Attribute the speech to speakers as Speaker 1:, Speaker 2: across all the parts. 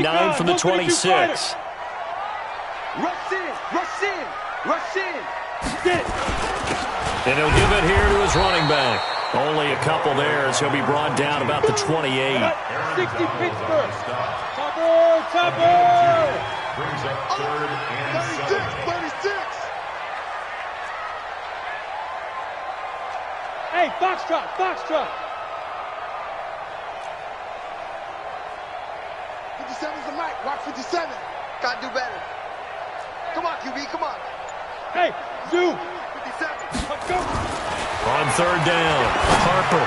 Speaker 1: 9 from the 26.
Speaker 2: Rush in, rush in, rush in.
Speaker 1: And he'll give it here to his running back. Only a couple there as he'll be brought down about the 28.
Speaker 2: 60 Pittsburgh. Topper.
Speaker 3: Brings up 3rd and 7.
Speaker 2: 36. Hey, Foxtrot, Foxtrot. 57's the mic. Watch 57.
Speaker 4: Gotta do better. Come on, QB, come on.
Speaker 2: Hey, Zoo.
Speaker 4: 57.
Speaker 2: Let's go.
Speaker 1: On 3rd down, Harper.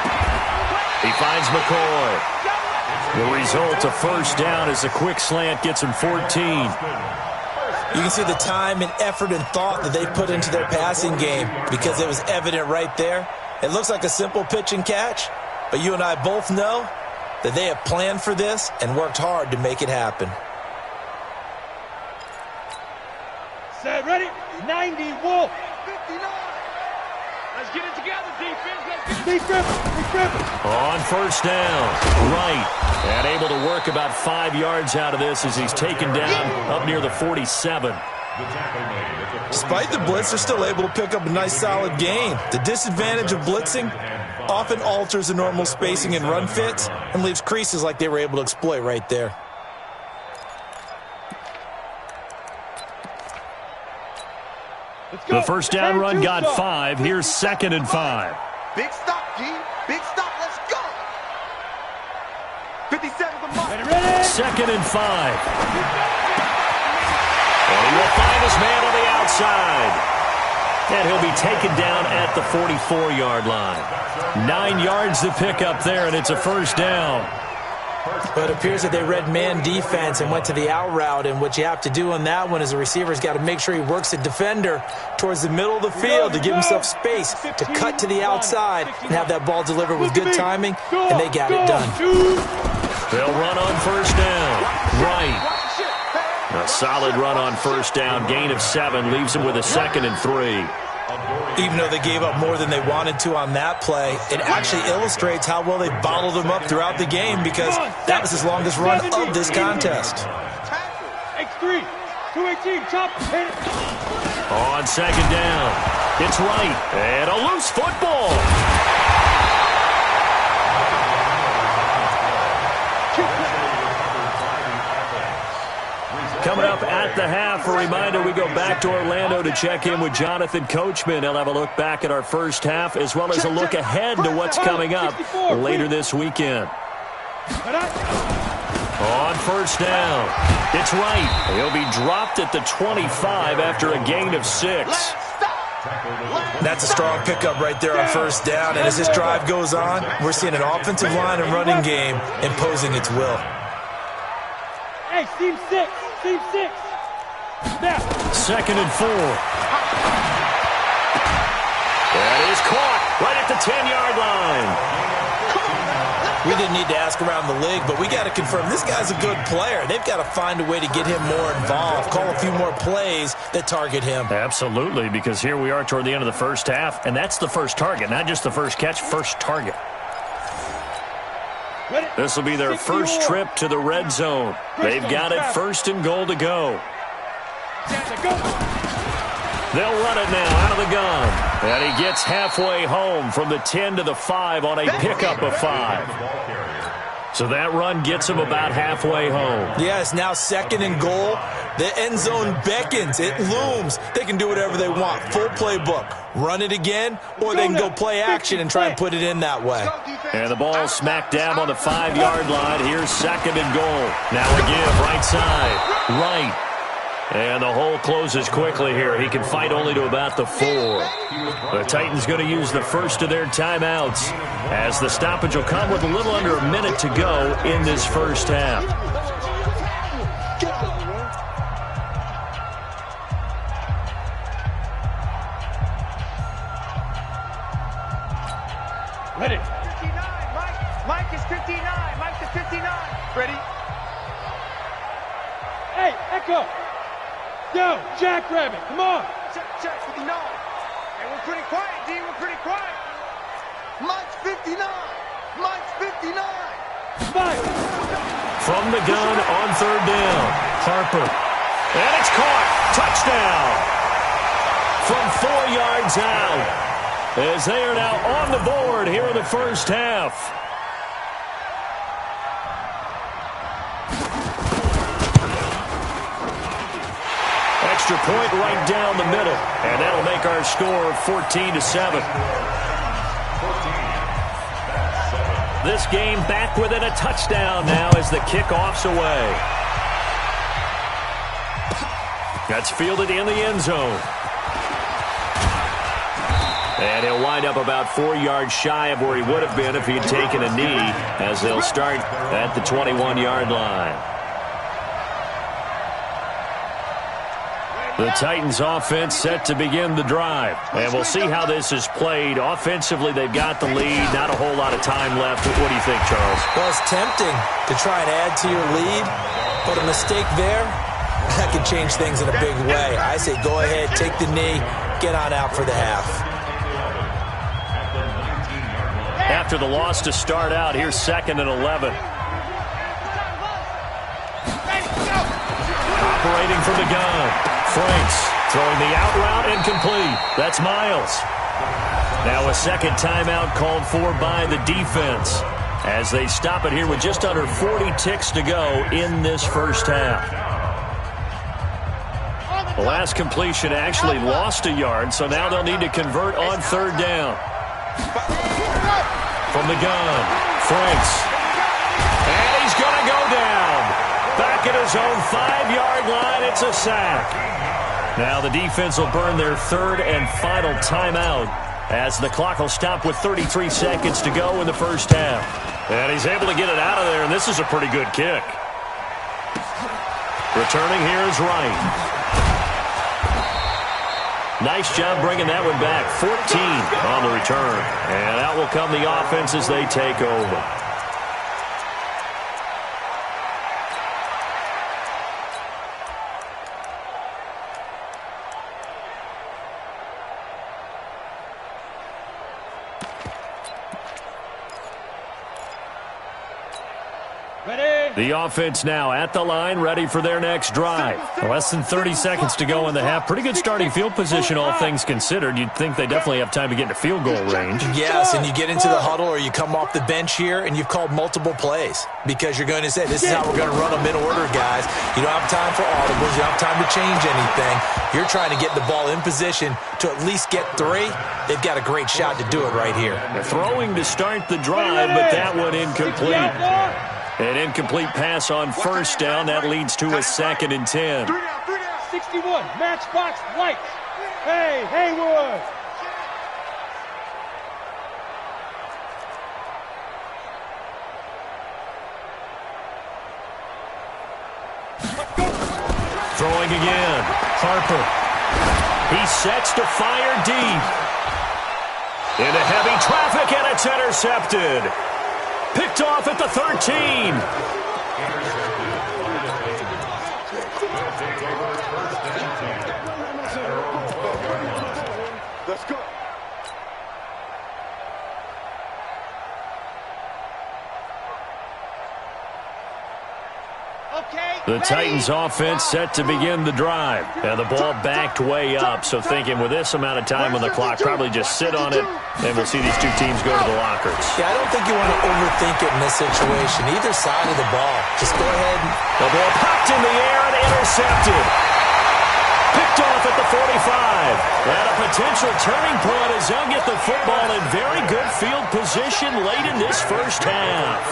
Speaker 1: He finds McCoy. The result, a 1st down as a quick slant gets him 14.
Speaker 5: You can see the time and effort and thought that they put into their passing game because it was evident right there. It looks like a simple pitch and catch, but you and I both know that they have planned for this and worked hard to make it happen.
Speaker 2: Set, ready? 90, Wolf.
Speaker 4: 59. Let's get it together, defense.
Speaker 1: On 1st down, Wright. And able to work about 5 yards out of this as he's taken down up near the 47.
Speaker 5: Despite the blitz, they're still able to pick up a nice solid gain. The disadvantage of blitzing often alters the normal spacing and run fits and leaves creases like they were able to exploit right there.
Speaker 1: The 1st down run got 5. Here's 2nd and 5.
Speaker 4: Big stop, G. Big stop. Let's go. 57 the mark.
Speaker 1: 2nd and 5. And he will find his man on the outside. And he'll be taken down at the 44-yard line. 9 yards to pick up there, and it's a 1st down.
Speaker 5: But it appears that they read man defense and went to the out route, and what you have to do on that one is the receiver's got to make sure he works the defender towards the middle of the field to give himself space to cut to the outside and have that ball delivered with good timing, and they got it done.
Speaker 1: They'll run on 1st down. Right. A solid run on 1st down. Gain of 7 leaves him with a 2nd and 3.
Speaker 5: Even though they gave up more than they wanted to on that play, it actually illustrates how well they bottled them up throughout the game because that was his longest run of this contest.
Speaker 2: X3, 218, chop, hit it.
Speaker 1: On 2nd down, it's Wright, and a loose football. Coming up at the half, a reminder, we go back to Orlando to check in with Jonathan Coachman. He'll have a look back at our 1st half as well as a look ahead to what's coming up later this weekend. On 1st down, it's Wright. He'll be dropped at the 25 after a gain of 6.
Speaker 5: That's a strong pickup right there on 1st down, and as this drive goes on, we're seeing an offensive line and running game imposing its will.
Speaker 2: Hey, team 6. Team 6. Now.
Speaker 1: 2nd and 4. That is caught right at the 10-yard line.
Speaker 5: We didn't need to ask around the league, but we got to confirm this guy's a good player. They've got to find a way to get him more involved, call a few more plays that target him.
Speaker 1: Absolutely, because here we are toward the end of the 1st half, and that's the first target, not just the first catch, first target. This will be their first trip to the red zone. They've got it 1st and goal to go. They'll run it now out of the gun. And he gets halfway home from the 10 to the 5 on a pickup of 5. So that run gets him about halfway home.
Speaker 5: Yeah, it's now 2nd and goal. The end zone beckons. It looms. They can do whatever they want. Full playbook. Run it again, or they can go play action and try and put it in that way.
Speaker 1: And the ball smack dab on the 5-yard line. Here's 2nd and goal. Now a give, right side. Right. And the hole closes quickly here. He can fight only to about the 4. The Titans going to use the first of their timeouts as the stoppage will come with a little under a minute to go in this 1st half.
Speaker 2: Ready.
Speaker 4: 59. Mike is 59. Mike is 59. Ready?
Speaker 2: Hey, Echo. Yo, Jackrabbit, come on.
Speaker 4: Check, 59. Hey, we're pretty quiet, D. We're pretty quiet. Mike's 59. Mike's 59.
Speaker 2: Mike.
Speaker 1: from the gun on third down. Harper. And it's caught. Touchdown. From 4 yards out. As they are now on the board here in the first half. Extra point right down the middle. And that'll make our score 14-7. This game back within a touchdown now as the kickoff's away. That's fielded in the end zone. And he'll wind up about 4 yards shy of where he would have been if he had taken a knee, as they'll start at the 21-yard line. The Titans offense set to begin the drive. And we'll see how this is played. Offensively, they've got the lead. Not a whole lot of time left. What do you think, Charles?
Speaker 5: Well, it's tempting to try and add to your lead, but a mistake there, that can change things in a big way. I say go ahead, take the knee, get on out for the half.
Speaker 1: After the loss to start out, here's 2nd and 11. Operating from the gun. Franks throwing the out route incomplete. That's Miles. Now a second timeout called for by the defense as they stop it here with just under 40 ticks to go in this first half. The last completion actually lost a yard, so now they'll need to convert on third down. From the gun, Franks. And he's going to go down. Back at his own 5-yard line, it's a sack. Now the defense will burn their third and final timeout as the clock will stop with 33 seconds to go in the first half. And he's able to get it out of there, and this is a pretty good kick. Returning here is Wright. Nice job bringing that one back. 14 on the return. And out will come the offense as they take over. The offense now at the line, ready for their next drive. Less than 30 seconds to go in the half. Pretty good starting field position, all things considered. You'd think they definitely have time to get into field goal range.
Speaker 5: Yes, and you get into the huddle or you come off the bench here and you've called multiple plays because you're going to say, this is how we're going to run them in order, guys. You don't have time for audibles. You don't have time to change anything. You're trying to get the ball in position to at least get 3. They've got a great shot to do it right here.
Speaker 1: They're throwing to start the drive, but that one incomplete. An incomplete pass on first down. That leads to a 2nd and 10.
Speaker 2: 61, matchbox lights. Hey, Haywood.
Speaker 1: Throwing again. Harper. He sets to fire deep. Into heavy traffic, and it's intercepted. Picked off at the 13.
Speaker 2: Let's go.
Speaker 1: The Titans offense set to begin the drive. And the ball backed way up. So thinking with this amount of time on the clock, probably just sit on it, and we'll see these two teams go to the lockers.
Speaker 5: Yeah, I don't think you want to overthink it in this situation. Either side of the ball. Just go ahead.
Speaker 1: The ball popped in the air and intercepted. Picked off at the 45. And a potential turning point as they'll get the football in very good field position late in this first half.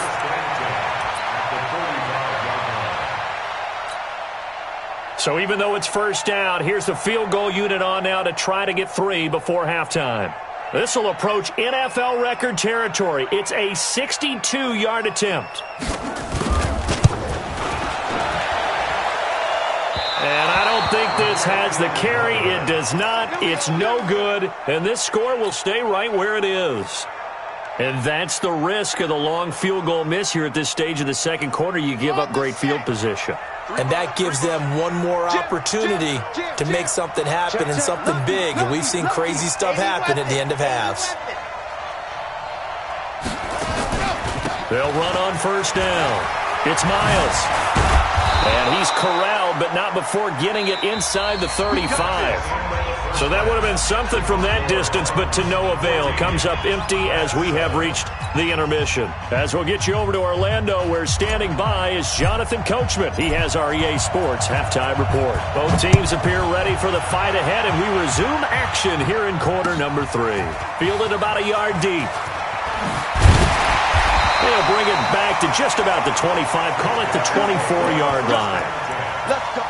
Speaker 1: So even though it's first down, here's the field goal unit on now to try to get 3 before halftime. This will approach NFL record territory. It's a 62-yard attempt. And I don't think this has the carry. It does not. It's no good. And this score will stay right where it is. And that's the risk of the long field goal miss here at this stage of the second quarter. You give up great field position.
Speaker 5: And that gives them one more opportunity to make something happen and something big. And we've seen crazy stuff happen at the end of halves.
Speaker 1: They'll run on first down. It's Miles. And he's corralled, but not before getting it inside the 35. So that would have been something from that distance, but to no avail. Comes up empty as we have reached the intermission. As we'll get you over to Orlando, where standing by is Jonathan Coachman. He has our EA Sports halftime report. Both teams appear ready for the fight ahead, and we resume action here in quarter number 3. Fielded about a yard deep. They'll bring it back to just about the 25. Call it the 24-yard line.
Speaker 4: Let's go.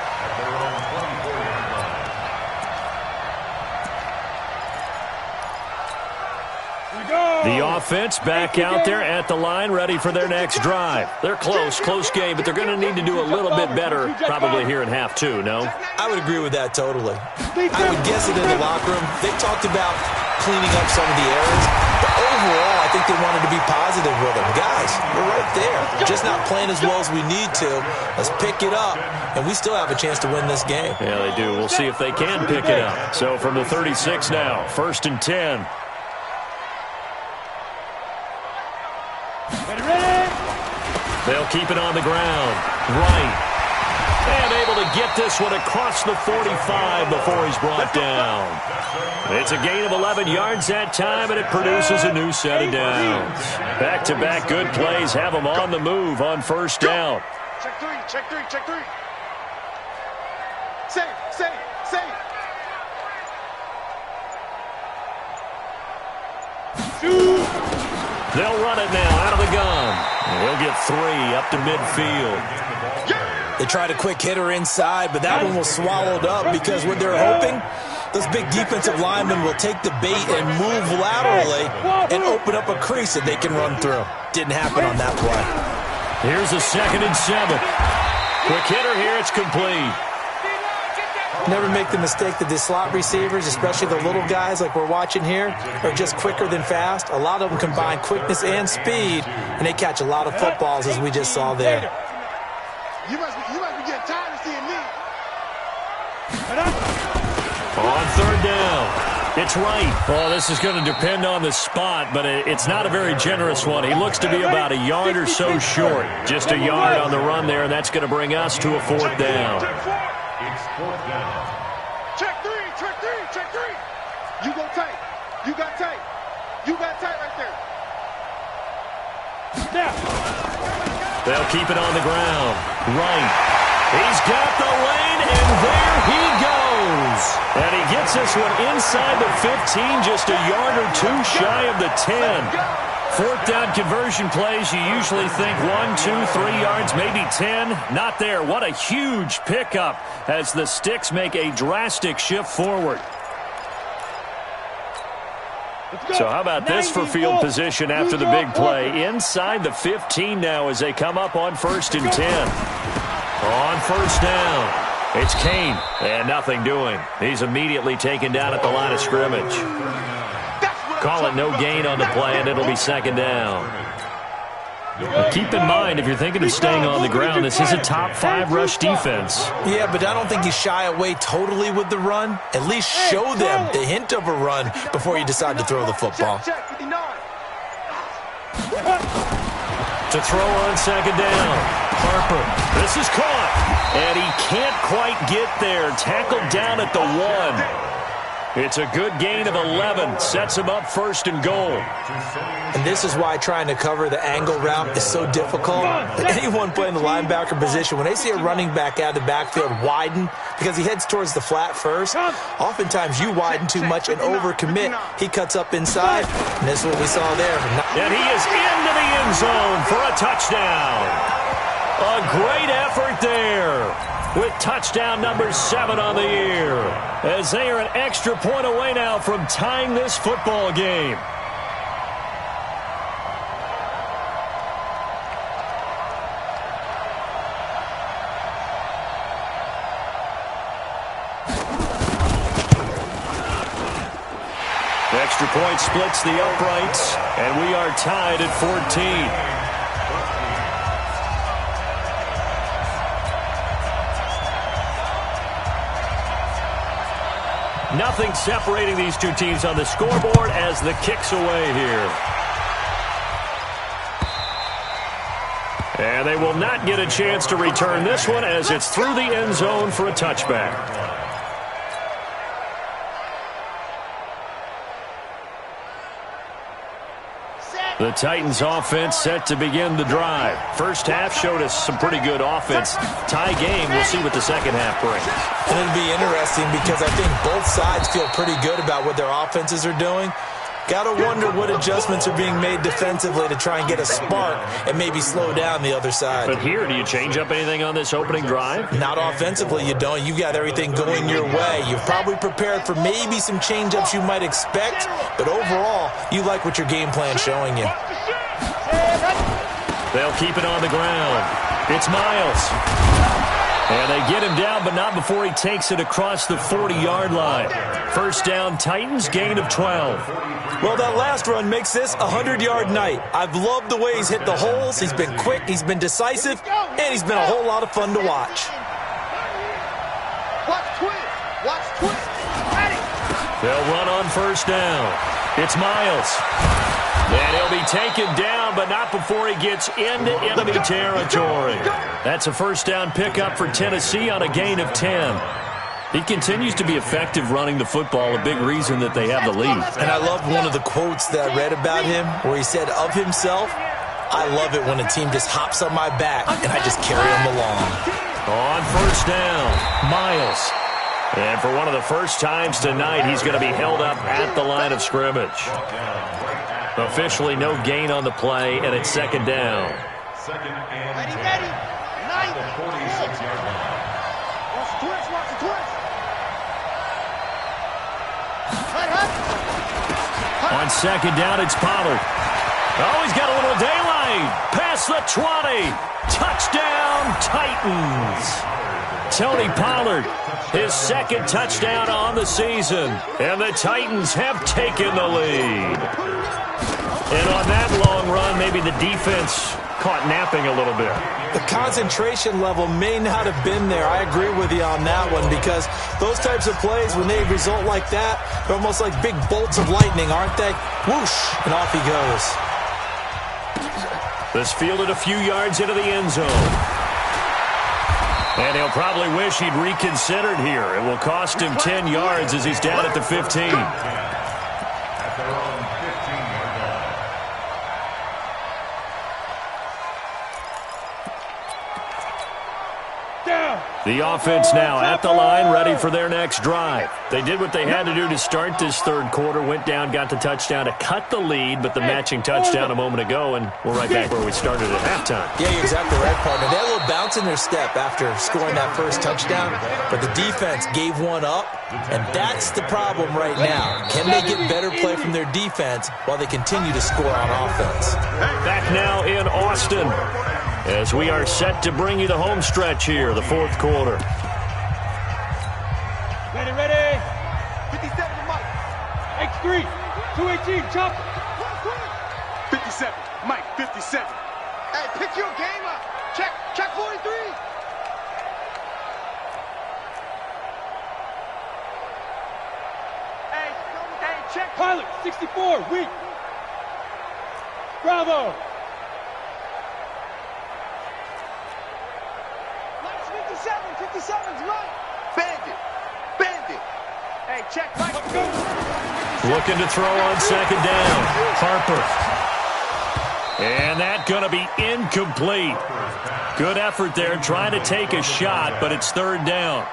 Speaker 1: The offense back out there at the line, ready for their next drive. They're close game, but they're going to need to do a little bit better probably here in half 2, no?
Speaker 5: I would agree with that totally. I would guess that in the locker room, they talked about cleaning up some of the errors, but overall, I think they wanted to be positive with them. Guys, we're right there. Just not playing as well as we need to. Let's pick it up, and we still have a chance to win this game.
Speaker 1: Yeah, they do. We'll see if they can pick it up. So from the 36 now, 1st and 10. They'll keep it on the ground. Right. And able to get this one across the 45 before he's brought down. It's a gain of 11 yards that time, and it produces a new set of downs. Back-to-back good plays have them on the move on 1st down.
Speaker 4: Check 3, check 3, check 3. Save.
Speaker 1: They'll run it now out of the gun. And he'll get 3 up to midfield.
Speaker 5: They tried a quick hitter inside, but that one was swallowed up because what they're hoping, those big defensive linemen will take the bait and move laterally and open up a crease that they can run through. Didn't happen on that play.
Speaker 1: Here's a 2nd and 7. Quick hitter here, it's complete.
Speaker 5: Never make the mistake that the slot receivers, especially the little guys like we're watching here, are just quicker than fast. A lot of them combine quickness and speed, and they catch a lot of footballs, as we just saw there.
Speaker 4: You must be getting tired of seeing me.
Speaker 1: On 3rd down, it's Right. Well, this is going to depend on the spot, but it's not a very generous one. He looks to be about a yard or so short. Just a yard on the run there, and that's going to bring us to a 4th down.
Speaker 3: It's 4th down.
Speaker 4: Check 3. You go tight. You got tight. right there.
Speaker 2: Now.
Speaker 1: They'll keep it on the ground. Right. He's got the lane, and there he goes. And he gets this one inside the 15, just a yard or 2 shy of the 10. 4th down conversion plays, you usually think 1, 2, 3 yards, maybe 10. Not there. What a huge pickup as the Sticks make a drastic shift forward. So how about this for field position after the big play? Inside the 15 now as they come up on 1st and 10. On 1st down, it's Kane, and nothing doing. He's immediately taken down at the line of scrimmage. Call it no gain on the play, and it'll be 2nd down. Now keep in mind, if you're thinking of staying on the ground, this is a top 5 rush defense.
Speaker 5: Yeah, but I don't think you shy away totally with the run. At least show them the hint of a run before you decide to throw the football.
Speaker 1: To throw on 2nd down. Harper. This is caught. And he can't quite get there. Tackled down at the 1. It's a good gain of 11. Sets him up 1st and goal.
Speaker 5: And this is why trying to cover the angle route is so difficult. Anyone playing the linebacker position, when they see a running back out of the backfield widen because he heads towards the flat first, oftentimes you widen too much and overcommit. He cuts up inside, and this is what we saw there.
Speaker 1: And he is into the end zone for a touchdown. A great effort there with touchdown number 7 on the year, as they are an extra point away now from tying this football game. Extra point splits the uprights, and we are tied at 14. Nothing separating these two teams on the scoreboard as the kick's away here. And they will not get a chance to return this one as it's through the end zone for a touchback. The Titans offense set to begin the drive. First half showed us some pretty good offense. Tie game, we'll see what the second half brings.
Speaker 5: And it'll be interesting because I think both sides feel pretty good about what their offenses are doing. Got to wonder what adjustments are being made defensively to try and get a spark and maybe slow down the other side.
Speaker 1: But here, do you change up anything on this opening drive?
Speaker 5: Not offensively, you don't. You've got everything going your way. You've probably prepared for maybe some change-ups you might expect, but overall, you like what your game plan's showing you.
Speaker 1: They'll keep it on the ground. It's Miles. And they get him down, but not before he takes it across the 40-yard line. First down, Titans, gain of 12.
Speaker 5: Well, that last run makes this a 100-yard night. I've loved the way he's hit the holes. He's been quick, he's been decisive, and he's been a whole lot of fun to watch.
Speaker 4: Watch twist. Watch twist. Ready.
Speaker 1: They'll run on first down. It's Miles. And he'll be taken down, but not before he gets into enemy territory. That's a first down pickup for Tennessee on a gain of 10. He continues to be effective running the football, a big reason that they have the lead.
Speaker 5: And I loved one of the quotes that I read about him where he said of himself, "I love it when a team just hops on my back and I just carry them along."
Speaker 1: On first down, Miles. And for one of the first times tonight, he's going to be held up at the line of scrimmage. Officially no gain on the play, and it's second down.
Speaker 3: Second and
Speaker 4: Ready.
Speaker 3: 10 at the 46-yard line.
Speaker 4: Watch the twist. Watch the twist.
Speaker 1: On second down, it's Pollard. Oh, he's got a little daylight. Past the 20. Touchdown, Titans. Tony Pollard, his second touchdown on the season. And the Titans have taken the lead. And on that long run, maybe the defense caught napping a little bit.
Speaker 5: The concentration level may not have been there. I agree with you on that one because those types of plays, when they result like that, they're almost like big bolts of lightning, aren't they? Whoosh, and off he goes.
Speaker 1: This fielded a few yards into the end zone. And he'll probably wish he'd reconsidered here. It will cost him 10 yards as he's down at the 15.
Speaker 3: At their own 15-yard line.
Speaker 2: Down.
Speaker 1: The offense now at the line, ready for their next drive. They did what they had to do to start this third quarter, went down, got the touchdown to cut the lead, but the matching touchdown a moment ago, and we're right back where we started at halftime.
Speaker 5: Yeah, you're exactly right, partner. They had a little bounce in their step after scoring that first touchdown, but the defense gave one up, and that's the problem right now. Can they get better play from their defense while they continue to score on offense?
Speaker 1: Back now in Austin as we are set to bring you the home stretch here, the fourth quarter.
Speaker 2: Ready.
Speaker 4: 57 to Mike.
Speaker 2: X3. 218. Chop.
Speaker 4: 57. Mike, 57. Hey, pick your game up. Check 43. Hey, check.
Speaker 2: Pilot. 64. Weak. Bravo.
Speaker 4: Mike's 57. 57's right. Bandit. Hey, check Mike.
Speaker 1: Looking to throw on second down. Harper. And that's going to be incomplete. Good effort there trying to take a shot, but it's third down.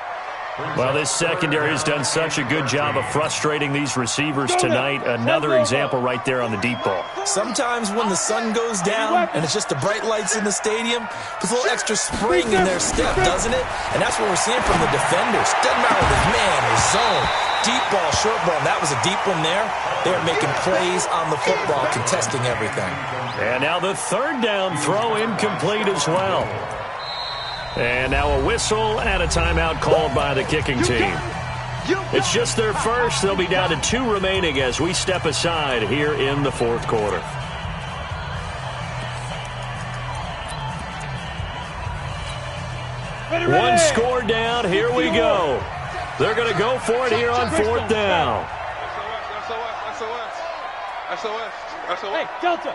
Speaker 1: Well, this secondary has done such a good job of frustrating these receivers tonight. Another example right there on the deep ball.
Speaker 5: Sometimes when the sun goes down and it's just the bright lights in the stadium, there's a little extra spring in their step, doesn't it? And that's what we're seeing from the defenders. Doesn't matter if it's man or zone. Deep ball, short ball. That was a deep one there. They're making plays on the football, contesting everything.
Speaker 1: And now the third down throw incomplete as well. And now a whistle and a timeout called by the kicking team. It's just their first. They'll be down to 2 remaining as we step aside here in the fourth quarter. One score down. Here we go. They're going to go for it here on fourth down.
Speaker 2: Hey, Delta.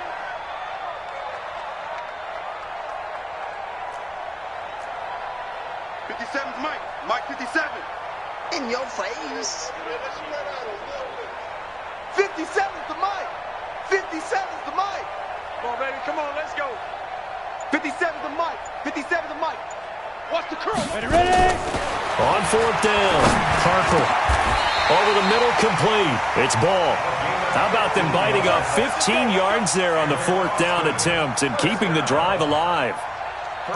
Speaker 4: 57's Mike. Mike 57.
Speaker 6: In your face.
Speaker 4: 57's the Mike. 57's the Mike. Come on, baby. Come on, let's go. 57's the Mike. 57's the Mike. Watch the curl.
Speaker 2: Ready?
Speaker 1: On fourth down, Harper. Over the middle, complete. It's ball. How about them biting off 15 yards there on the fourth down attempt and keeping the drive alive?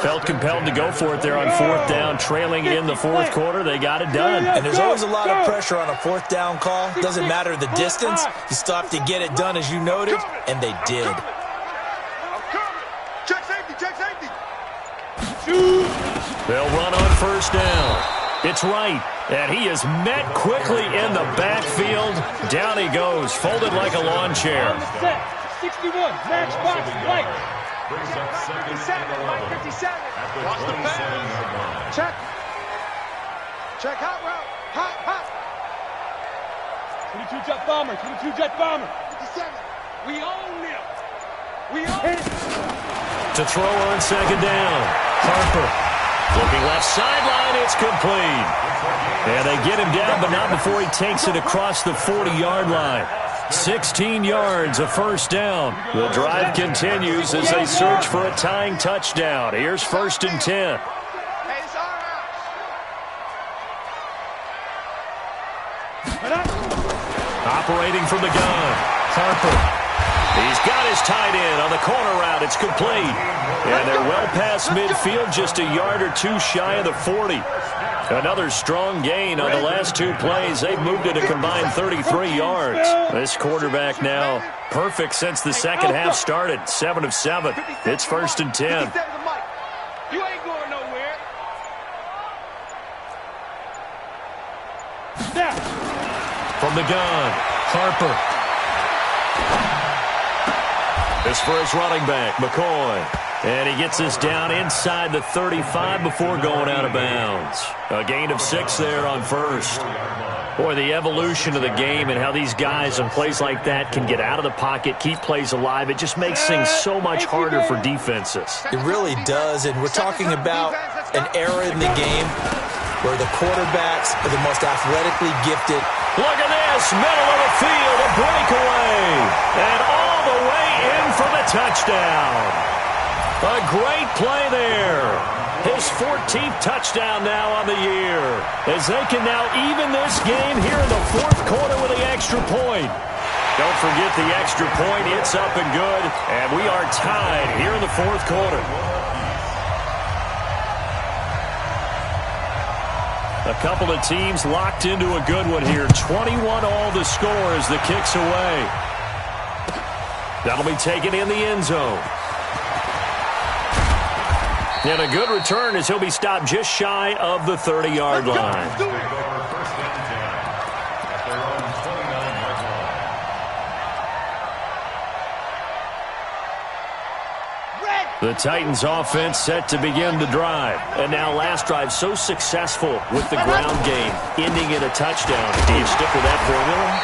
Speaker 1: Felt compelled to go for it there on fourth down, trailing in the fourth quarter. They got it done.
Speaker 5: And there's always a lot of pressure on a fourth down call. Doesn't matter the distance. You still have to get it done, as you noted, and they did.
Speaker 4: I'm coming. Check safety. Check safety.
Speaker 1: They'll run on first down. It's right, and he is met quickly in the backfield. Down he goes, folded like a lawn chair.
Speaker 2: On the set. 61. Matchbox. White.
Speaker 4: 57. Mike 57. Watch the pass. Check. Check hot route. Hot.
Speaker 2: 22 jet bomber. 22 jet bomber.
Speaker 4: 57. We own them. We own
Speaker 2: Hit.
Speaker 1: To throw on second down, Harper. Looking left sideline, it's complete. And they get him down, but not before he takes it across the 40-yard line. 16 yards, a first down. The drive continues as they search for a tying touchdown. Here's first and 10.
Speaker 4: Hey, it's our house.
Speaker 1: Operating from the gun, Harper. He's got his tight end on the corner route. It's complete. And they're well past midfield, just a yard or two shy of the 40. Another strong gain on the last two plays. They've moved it a combined 33 yards. This quarterback now perfect since the second half started. 7 of 7. It's first and 10.
Speaker 4: 57's the Mike. You ain't going nowhere.
Speaker 2: Snap.
Speaker 1: From the gun, Harper. This for his running back, McCoy. And he gets us down inside the 35 before going out of bounds. A gain of 6 there on first. Boy, the evolution of the game and how these guys on plays like that can get out of the pocket, keep plays alive, it just makes things so much harder for defenses.
Speaker 5: It really does, and we're talking about an era in the game where the quarterbacks are the most athletically gifted.
Speaker 1: Look at this, middle of the field, a breakaway. And all the way in for the touchdown. A great play there. His 14th touchdown now on the year. As they can now even this game here in the fourth quarter with the extra point. Don't forget the extra point. It's up and good. And we are tied here in the fourth quarter. A couple of teams locked into a good one here. 21 all the score as the kick's away. That'll be taken in the end zone. And a good return as he'll be stopped just shy of the 30-yard line. The Titans offense set to begin the drive. And now last drive so successful with the ground game, ending in a touchdown. Do you stick with that formula?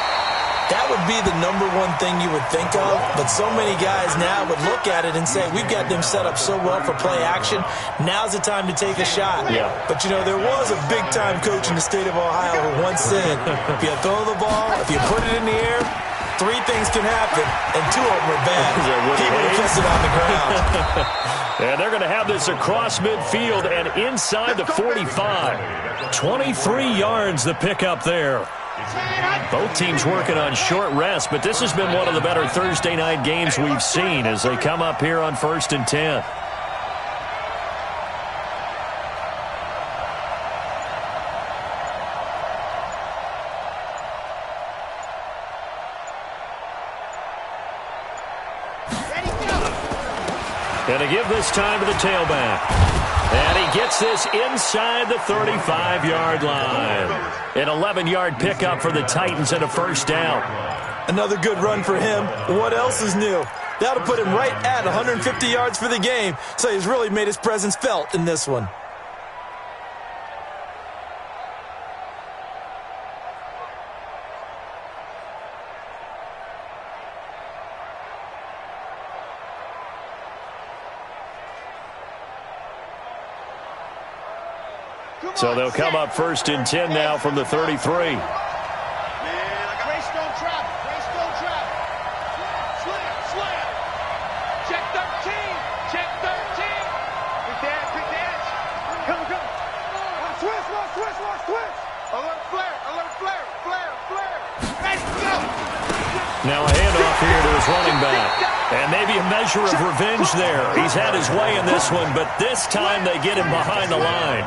Speaker 5: That would be the number one thing you would think of, but so many guys now would look at it and say, we've got them set up so well for play action, now's the time to take a shot.
Speaker 1: Yeah.
Speaker 5: But, you know, there was a big-time coach in the state of Ohio who once said, if you throw the ball, if you put it in the air, 3 things can happen, and 2 of them are bad. He would have kept it on the ground.
Speaker 1: And they're going to have this across midfield and inside the 45. 23 yards the pickup there. Both teams working on short rest, but this has been one of the better Thursday night games we've seen as they come up here on first and 10. And to give this time to the tailback. And he gets this inside the 35-yard line. An 11-yard pickup for the Titans and a first down.
Speaker 5: Another good run for him. What else is new? That'll put him right at 150 yards for the game, so he's really made his presence felt in this one.
Speaker 1: So they'll come up 1st and 10 now from the 33. Now a handoff here to his running back. And maybe a measure of revenge there. He's had his way in this one, but this time they get him behind the line.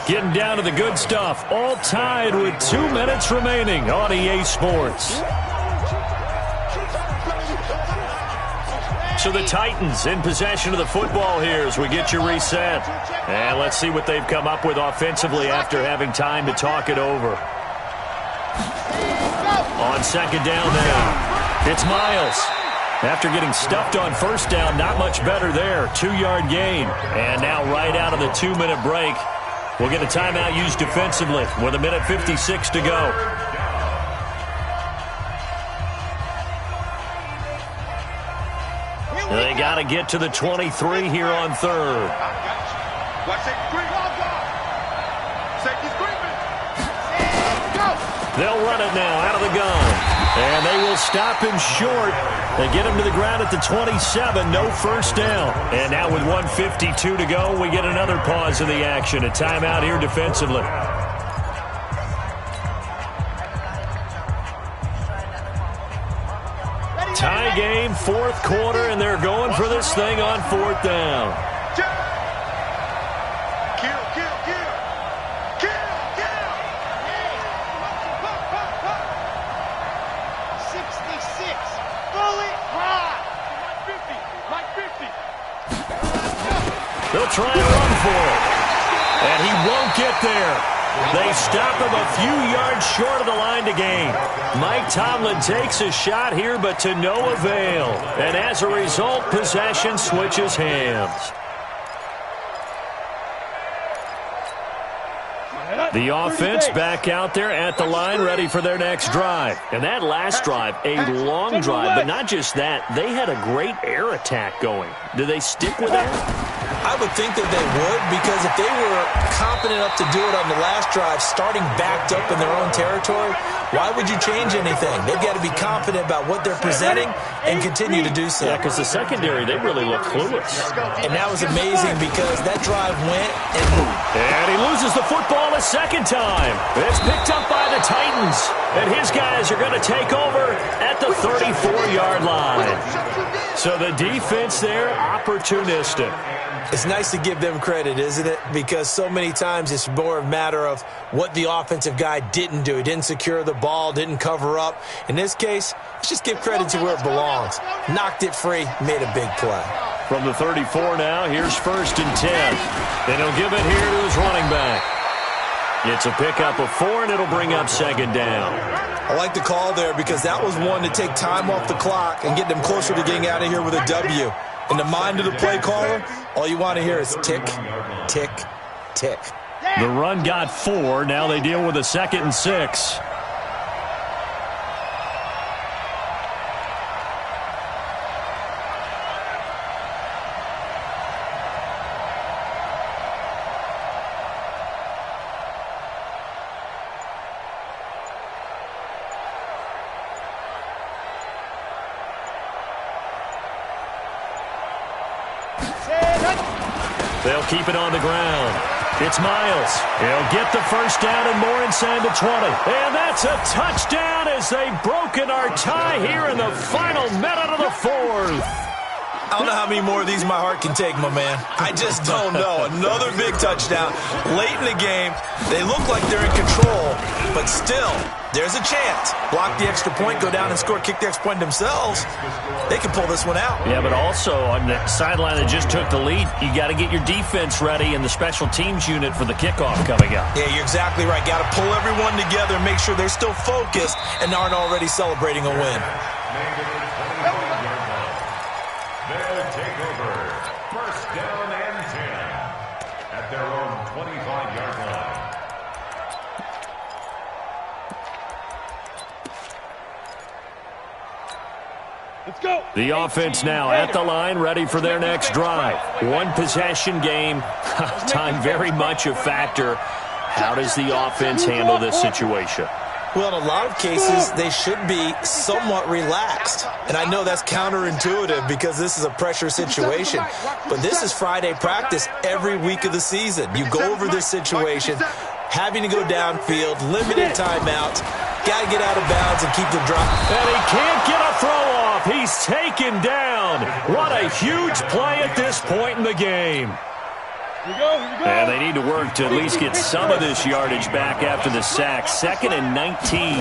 Speaker 1: Getting down to the good stuff. All tied with 2 minutes remaining on EA Sports. So the Titans in possession of the football here as we get you reset. And let's see what they've come up with offensively after having time to talk it over. On 2nd down now, it's Miles. After getting stuffed on 1st down, not much better there. 2-yard gain. And now right out of the 2-minute break, we'll get a timeout used defensively with 1:56 to go. They got to get to the 23 here on 3rd. They'll run it now out of the gun. And they will stop him short. They get him to the ground at the 27. No 1st down. And now with 1:52 to go, we get another pause in the action. A timeout here defensively. Tie game, 4th quarter, and they're going for this thing on 4th down. They'll try and run for it. And he won't get there. They stop him a few yards short of the line to gain. Mike Tomlin takes a shot here, but to no avail. And as a result, possession switches hands. The offense back out there at the line, ready for their next drive. And that last drive, a long drive, but not just that. They had a great air attack going. Do they stick with that?
Speaker 5: I would think that they would, because if they were competent enough to do it on the last drive, starting backed up in their own territory, why would you change anything? They've got to be confident about what they're presenting and continue to do so.
Speaker 1: Yeah, because the secondary, they really look clueless.
Speaker 5: And that was amazing because that drive went
Speaker 1: and he loses the football a second time. It's picked up by the Titans. And his guys are going to take over at the 34-yard line. So the defense there, opportunistic.
Speaker 5: It's nice to give them credit, isn't it? Because so many times it's more a matter of what the offensive guy didn't do. He didn't secure the ball, didn't cover up. In this case, let's just give credit to where it belongs. Knocked it free, made a big play.
Speaker 1: From the 34 now, here's 1st and 10. And he'll give it here to his running back. It's a pickup of 4, and it'll bring up 2nd down.
Speaker 5: I like the call there because that was one to take time off the clock and get them closer to getting out of here with a W. In the mind of the play caller, all you want to hear is tick, tick, tick.
Speaker 1: The run got 4. Now they deal with a 2nd and 6. They'll keep it on the ground. It's Miles. He'll get the 1st down and more inside the 20. And that's a touchdown as they've broken our tie here in the final minute of the 4th.
Speaker 5: I don't know how many more of these my heart can take, my man. I just don't know. Another big touchdown. Late in the game, they look like they're in control, but still, there's a chance. Block the extra point, go down and score, kick the extra point themselves. They can pull this one out.
Speaker 1: Yeah, but also on the sideline that just took the lead, you got to get your defense ready and the special teams unit for the kickoff coming up.
Speaker 5: Yeah, you're exactly right. Got to pull everyone together and make sure they're still focused and aren't already celebrating a win.
Speaker 3: They'll take over. 1st down and 10 at their own 25-yard line.
Speaker 2: go.
Speaker 1: The offense now at the line, ready for their next drive. One possession game. Time very much a factor. How does the offense handle this situation?
Speaker 5: Well, in a lot of cases, they should be somewhat relaxed. And I know that's counterintuitive because this is a pressure situation. But this is Friday practice every week of the season. You go over this situation, having to go downfield, limited timeouts, got to get out of bounds and keep the drop.
Speaker 1: And he can't get a throw off. He's taken down. What a huge play at this point in the game.
Speaker 2: Here we go.
Speaker 1: And they need to work to at least get some of this yardage back after the sack. 2nd and 19.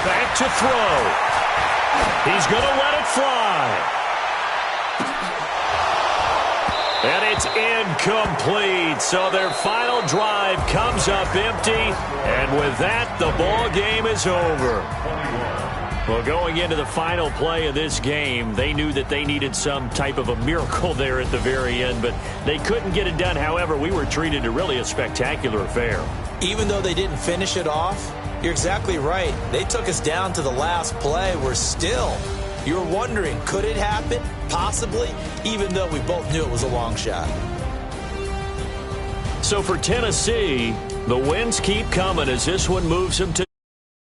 Speaker 1: Back to throw. He's going to let it fly. And it's incomplete. So their final drive comes up empty. And with that, the ball game is over. Well, going into the final play of this game, they knew that they needed some type of a miracle there at the very end, but they couldn't get it done. However, we were treated to really a spectacular affair.
Speaker 5: Even though they didn't finish it off, you're exactly right. They took us down to the last play. We're still, you're wondering, could it happen? Possibly, even though we both knew it was a long shot.
Speaker 1: So for Tennessee, the wins keep coming as this one moves them to